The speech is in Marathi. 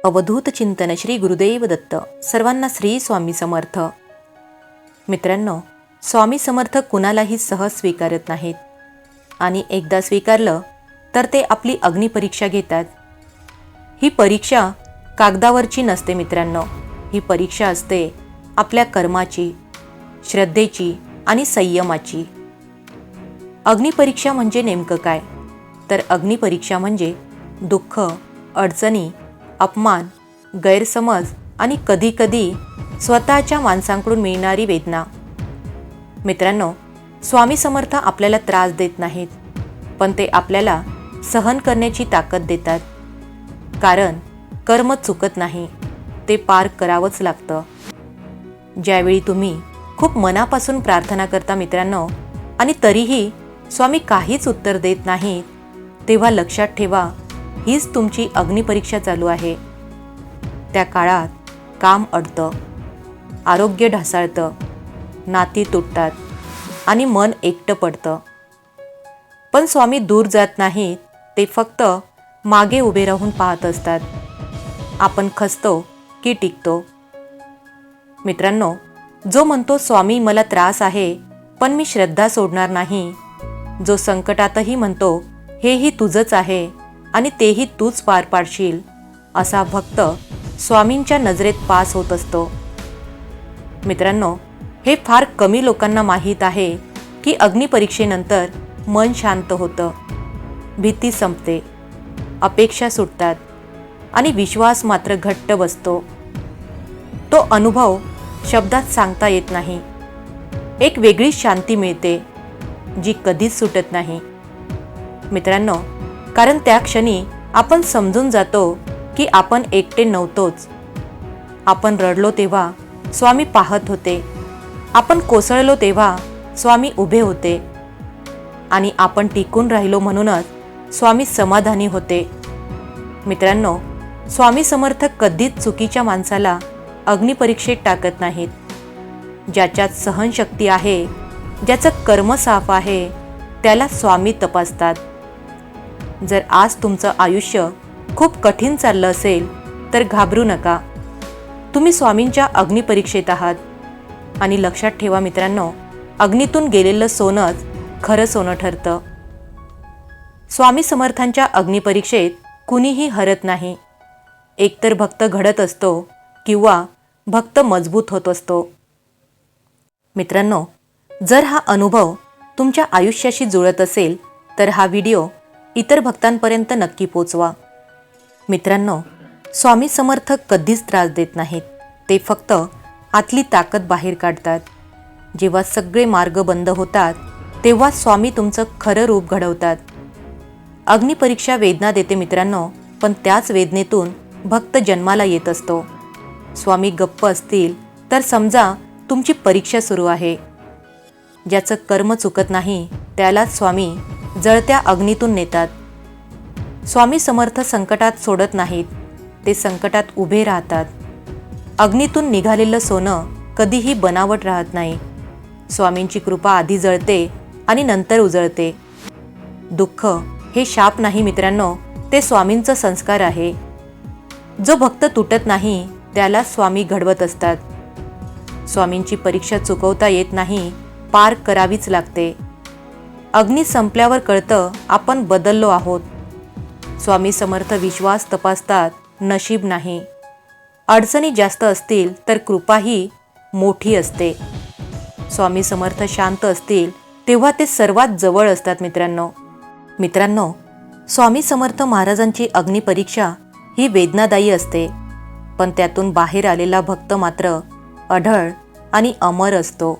अवधूत चिंतन श्री गुरुदेव दत्त. सर्वांना श्री स्वामी समर्थ. मित्रांनो, स्वामी समर्थ कुणालाही सहज स्वीकारत नाहीत आणि एकदा स्वीकारलं तर ते आपली अग्निपरीक्षा घेतात. ही परीक्षा कागदावरची नसते मित्रांनो, ही परीक्षा असते आपल्या कर्माची, श्रद्धेची आणि संयमाची. अग्निपरीक्षा म्हणजे नेमकं काय? तर अग्निपरीक्षा म्हणजे दुःख, अडचणी, अपमान, गैरसमज आणि कधीकधी स्वतःच्या माणसांकडून मिळणारी वेदना. मित्रांनो, स्वामी समर्थ आपल्याला त्रास देत नाहीत, पण ते आपल्याला सहन करण्याची ताकद देतात. कारण कर्म चुकत नाही, ते पार करावंच लागतं. ज्यावेळी तुम्ही खूप मनापासून प्रार्थना करता मित्रांनो, आणि तरीही स्वामी काहीच उत्तर देत नाहीत, तेव्हा लक्षात ठेवा, हीच तुमची अग्निपरीक्षा चालू आहे. त्या काळात काम अडतं, आरोग्य ढासळतं, नाती तुटतात आणि मन एकटं पडतं. पण स्वामी दूर जात नाहीत, ते फक्त मागे उभे राहून पाहत असतात. आपण खचतो की टिकतो? मित्रांनो, जो म्हणतो स्वामी मला त्रास आहे पण मी श्रद्धा सोडणार नाही, जो संकटातही म्हणतो हेही तुझंच आहे आणि तेही तूच पार पाडशील, असा भक्त स्वामींच्या नजरेत पास होत असतो. मित्रांनो, हे फार कमी लोकांना माहीत आहे की अग्निपरीक्षेनंतर मन शांत होतं, भीती संपते, अपेक्षा सुटतात आणि विश्वास मात्र घट्ट बसतो. तो अनुभव शब्दात सांगता येत नाही. एक वेगळीच शांती मिळते, जी कधीच सुटत नाही. मित्रांनो, कारण त्या क्षणी आपण समजून जातो की आपण एकटे नव्हतोच. आपण रडलो तेव्हा स्वामी पाहत होते, आपण कोसळलो तेव्हा स्वामी उभे होते आणि आपण टिकून राहिलो म्हणूनच स्वामी समाधानी होते. मित्रांनो, स्वामी समर्थ कधीच चुकीच्या माणसाला अग्निपरीक्षेत टाकत नाहीत. ज्याच्यात सहनशक्ती आहे, ज्याचं कर्म साफ आहे, त्याला स्वामी तपासतात. जर आज तुमचं आयुष्य खूप कठीण चाललं असेल तर घाबरू नका. तुम्ही स्वामींच्या अग्निपरीक्षेत आहात. आणि लक्षात ठेवा मित्रांनो, अग्नीतून गेलेलं सोनंच खरं सोनं ठरतं. स्वामी समर्थांच्या अग्निपरीक्षेत कुणीही हरत नाही. एकतर भक्त घडत असतो किंवा भक्त मजबूत होत असतो. मित्रांनो, जर हा अनुभव तुमच्या आयुष्याशी जुळत असेल तर हा व्हिडिओ इतर भक्तांपर्यंत नक्की पोचवा. मित्रांनो, स्वामी समर्थ कधीच त्रास देत नाहीत, ते फक्त आतली ताकद बाहेर काढतात. जेव्हा सगळे मार्ग बंद होतात तेव्हा स्वामी तुमचं खरं रूप घडवतात. अग्निपरीक्षा वेदना देते मित्रांनो, पण त्याच वेदनेतून भक्त जन्माला येत असतो. स्वामी गप्प असतील तर समजा तुमची परीक्षा सुरू आहे. ज्याचं कर्म चुकत नाही त्यालाच स्वामी जळत्या अग्नीतून नेतात. स्वामी समर्थ संकटात सोडत नाहीत, ते संकटात उभे राहतात. अग्नीतून निघालेलं सोनं कधीही बनावट राहत नाही. स्वामींची कृपा आधी जळते आणि नंतर उजळते. दुःख हे शाप नाही मित्रांनो, ते स्वामींचं संस्कार आहे. जो भक्त तुटत नाही त्याला स्वामी घडवत असतात. स्वामींची परीक्षा चुकवता येत नाही, पार करावीच लागते. अग्नी संपल्यावर कळतं आपण बदललो आहोत. स्वामी समर्थ विश्वास तपासतात, नशीब नाही. अडचणी जास्त असतील तर कृपाही मोठी असते. स्वामी समर्थ शांत असतील तेव्हा ते सर्वात जवळ असतात मित्रांनो, स्वामी समर्थ महाराजांची अग्निपरीक्षा ही वेदनादायी असते, पण त्यातून बाहेर आलेला भक्त मात्र अढळ आणि अमर असतो.